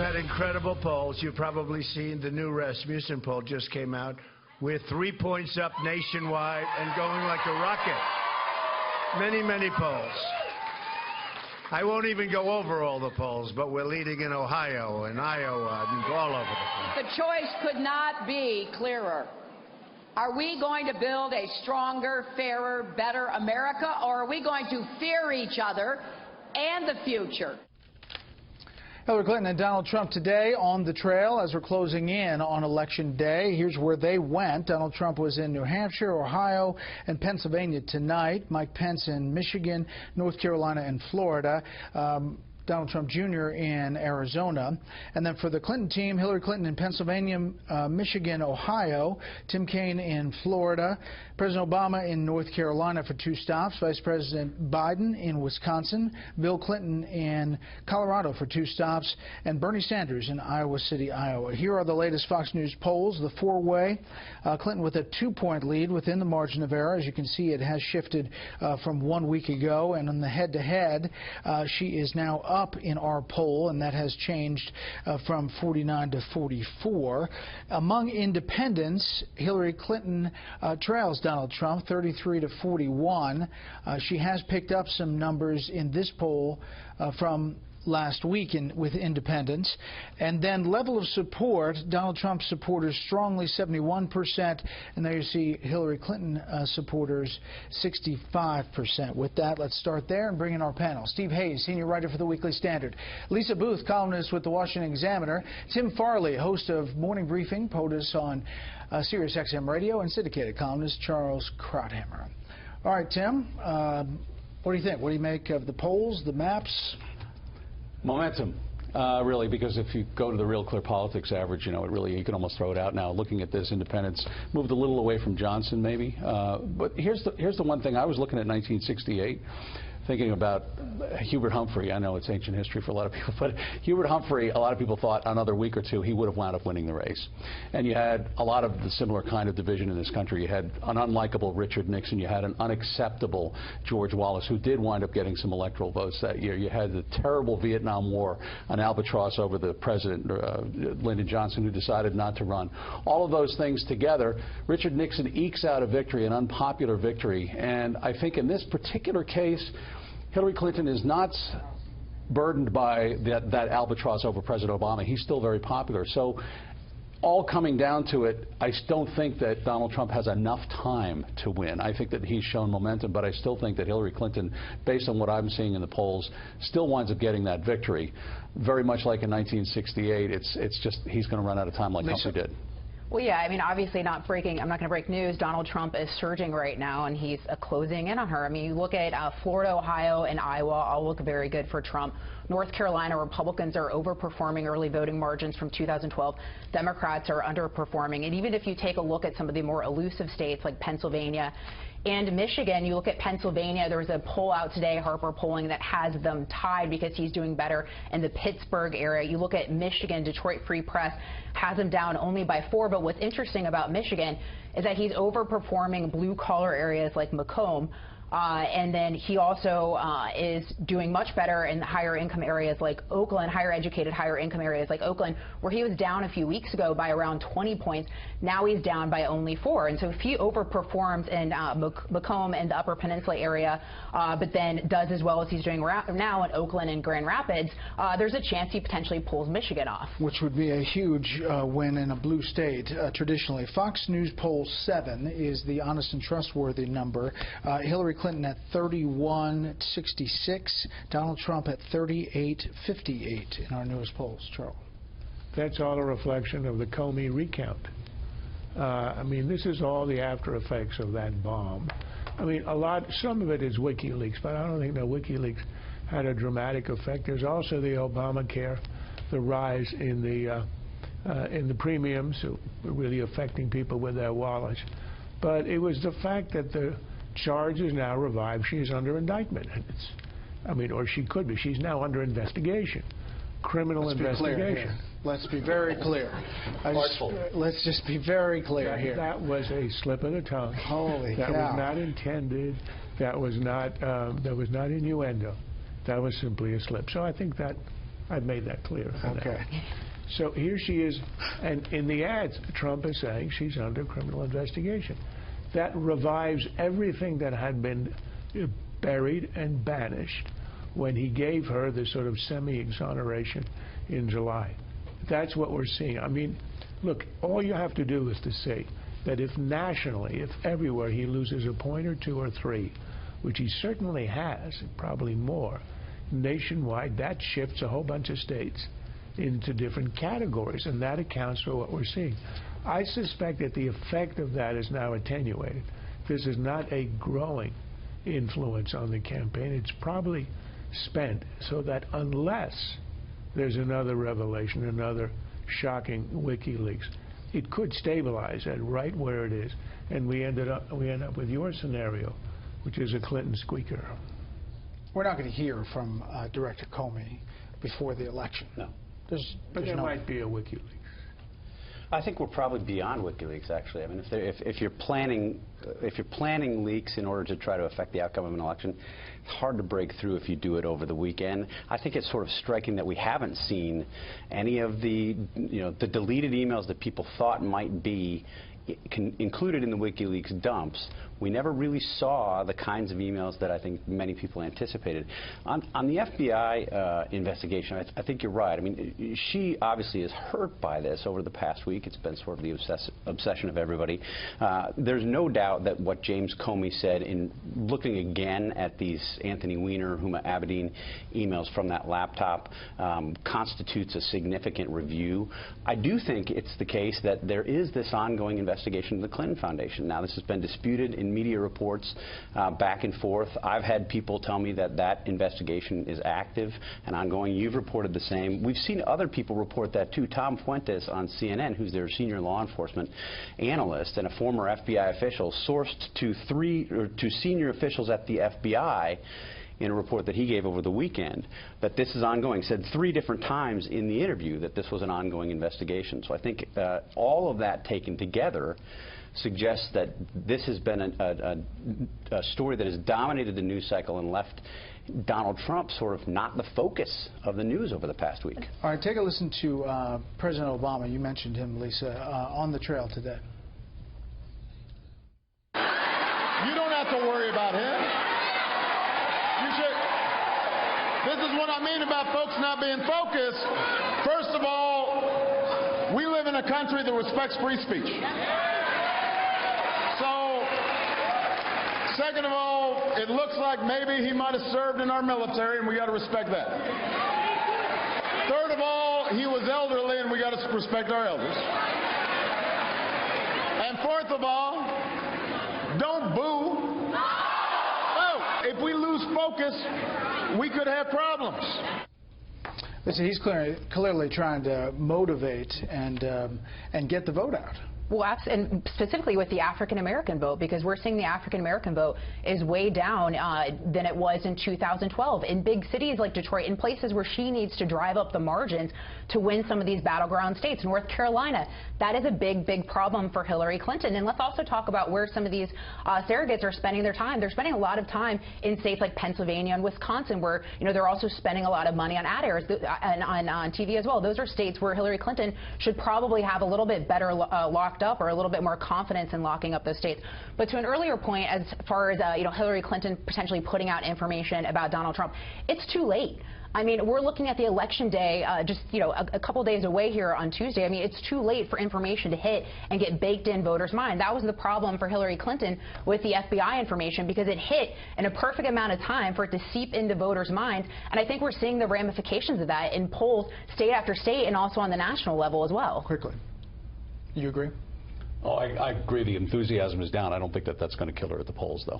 had incredible polls. You've probably seen the new Rasmussen poll just came out. We're 3 points up nationwide and going like a rocket. Many, many polls. I won't even go over all the polls, but we're leading in Ohio and Iowa and all over the place. The choice could not be clearer. Are we going to build a stronger, fairer, better America, or are we going to fear each other and the future? Hillary Clinton and Donald Trump today on the trail as we're closing in on Election Day. Here's where they went. Donald Trump was in New Hampshire, Ohio, and Pennsylvania tonight. Mike Pence in Michigan, North Carolina, and Florida. Donald Trump Jr. in Arizona. And then for the Clinton team, Hillary Clinton in Pennsylvania, Michigan, Ohio, Tim Kaine in Florida, President Obama in North Carolina for 2 stops, Vice President Biden in Wisconsin, Bill Clinton in Colorado for 2 stops, and Bernie Sanders in Iowa City, Iowa. Here are the latest Fox News polls. The 4-way, Clinton with a 2-point lead within the margin of error. As you can see, it has shifted from 1 week ago, and on the head-to-head, she is now up in our poll, and that has changed from 49 to 44. Among independents, Hillary Clinton trails Donald Trump 33 to 41. She has picked up some numbers in this poll from last week with independents. And then level of support, Donald Trump supporters strongly 71%, and there you see Hillary Clinton supporters 65%. With that, let's start there and bring in our panel. Steve Hayes, senior writer for the Weekly Standard. Lisa Booth, columnist with the Washington Examiner. Tim Farley, host of Morning Briefing, POTUS on Sirius XM Radio, and syndicated columnist Charles Krauthammer. All right, Tim, what do you think? What do you make of the polls, the maps? Momentum, really, because if you go to the Real Clear Politics average, you know, you can almost throw it out now. Looking at this, independents moved a little away from Johnson, maybe. But here's the one thing. I was looking at 1968. Thinking about Hubert Humphrey. I know it's ancient history for a lot of people, but Hubert Humphrey, a lot of people thought another week or two he would have wound up winning the race. And you had a lot of the similar kind of division in this country. You had an unlikable Richard Nixon. You had an unacceptable George Wallace, who did wind up getting some electoral votes that year. You had the terrible Vietnam War, an albatross over the president, Lyndon Johnson, who decided not to run. All of those things together, Richard Nixon ekes out a victory, an unpopular victory. And I think in this particular case, Hillary Clinton is not burdened by that albatross over President Obama. He's still very popular. So all coming down to it, I don't think that Donald Trump has enough time to win. I think that he's shown momentum, but I still think that Hillary Clinton, based on what I'm seeing in the polls, still winds up getting that victory. Very much like in 1968, it's just he's going to run out of time like Humphrey did. Well, yeah, I mean, obviously I'm not going to break news. Donald Trump is surging right now, and he's closing in on her. I mean, you look at Florida, Ohio, and Iowa all look very good for Trump. North Carolina, Republicans are overperforming early voting margins from 2012. Democrats are underperforming. And even if you take a look at some of the more elusive states like Pennsylvania and Michigan, you look at Pennsylvania, there was a poll out today, Harper polling, that has them tied because he's doing better in the Pittsburgh area. You look at Michigan, Detroit Free Press has him down only by 4. But what's interesting about Michigan is that he's overperforming blue-collar areas like Macomb. And then he also is doing much better in higher income areas like Oakland, higher educated, higher income areas like Oakland, where he was down a few weeks ago by around 20 points. Now he's down by only 4. And so if he overperforms in Macomb and the Upper Peninsula area, but then does as well as he's doing now in Oakland and Grand Rapids, there's a chance he potentially pulls Michigan off. Which would be a huge win in a blue state, traditionally. Fox News poll 7 is the honest and trustworthy number. Hillary Clinton at 31.66, Donald Trump at 38.58 in our newest polls. Charles. That's all a reflection of the Comey recount. I mean, this is all the after effects of that bomb. I mean, some of it is WikiLeaks, but I don't think that WikiLeaks had a dramatic effect. There's also the Obamacare, the rise in the premiums, really affecting people with their wallets. But it was the fact that the charge is now revived. She's under indictment. Or she could be. She's now under investigation, criminal investigation. Let's be very clear. Let's just be very clear here. That was a slip of the tongue. Holy cow. That was not intended. That was not innuendo. That was simply a slip. So I think that I've made that clear. Okay. So here she is, and in the ads, Trump is saying she's under criminal investigation. That revives everything that had been buried and banished when he gave her the sort of semi-exoneration in July. That's what we're seeing. I mean, look, all you have to do is to say that if nationally, if everywhere he loses a point or two or three, which he certainly has, probably more, nationwide, that shifts a whole bunch of states into different categories, and that accounts for what we're seeing. I suspect that the effect of that is now attenuated. This is not a growing influence on the campaign. It's probably spent, so that unless there's another revelation, another shocking WikiLeaks, it could stabilize at right where it is, and we end up with your scenario, which is a Clinton squeaker. We're not going to hear from Director Comey before the election. No. But there might be a WikiLeaks. I think we're probably beyond WikiLeaks, actually. I mean, if you're planning leaks in order to try to affect the outcome of an election, it's hard to break through if you do it over the weekend. I think it's sort of striking that we haven't seen any of the deleted emails that people thought might be included in the WikiLeaks dumps. We never really saw the kinds of emails that I think many people anticipated. On the FBI investigation, I think you're right. I mean, she obviously is hurt by this over the past week. It's been sort of the obsession of everybody. There's no doubt that what James Comey said in looking again at these Anthony Weiner, Huma Abedin emails from that laptop constitutes a significant review. I do think it's the case that there is this ongoing investigation of the Clinton Foundation. Now, this has been disputed in media reports back and forth. I've had people tell me that that investigation is active and ongoing. You've reported the same. We've seen other people report that too. Tom Fuentes on CNN, who's their senior law enforcement analyst and a former FBI official, sourced to senior officials at the FBI in a report that he gave over the weekend that this is ongoing. Said 3 different times in the interview that this was an ongoing investigation. So I think all of that taken together suggests that this has been a story that has dominated the news cycle and left Donald Trump sort of not the focus of the news over the past week. All right, take a listen to President Obama. You mentioned him, Lisa, on the trail today. You don't have to worry about him. This is what I mean about folks not being focused. First of all, we live in a country that respects free speech. So, second of all, it looks like maybe he might have served in our military, and we got to respect that. Third of all, he was elderly, and we got to respect our elders. And fourth of all, don't boo. Oh, if we lose focus, we could have problems. Listen, he's clearly trying to motivate and get the vote out. Well, and specifically with the African-American vote, because we're seeing the African-American vote is way down than it was in 2012. In big cities like Detroit, in places where she needs to drive up the margins to win some of these battleground states. North Carolina, that is a big, big problem for Hillary Clinton. And let's also talk about where some of these surrogates are spending their time. They're spending a lot of time in states like Pennsylvania and Wisconsin, where they're also spending a lot of money on ad airs and on TV as well. Those are states where Hillary Clinton should probably have a little bit better locked up, or a little bit more confidence in locking up those states. But to an earlier point, as far as Hillary Clinton potentially putting out information about Donald Trump, it's too late. I mean, we're looking at the election day, just a couple days away here on Tuesday. I mean, it's too late for information to hit and get baked in voters' mind. That was the problem for Hillary Clinton with the FBI information, because it hit in a perfect amount of time for it to seep into voters' minds. And I think we're seeing the ramifications of that in polls state after state, and also on the national level as well. Quickly. You agree? Oh, I agree the enthusiasm is down. I don't think that that's going to kill her at the polls, though.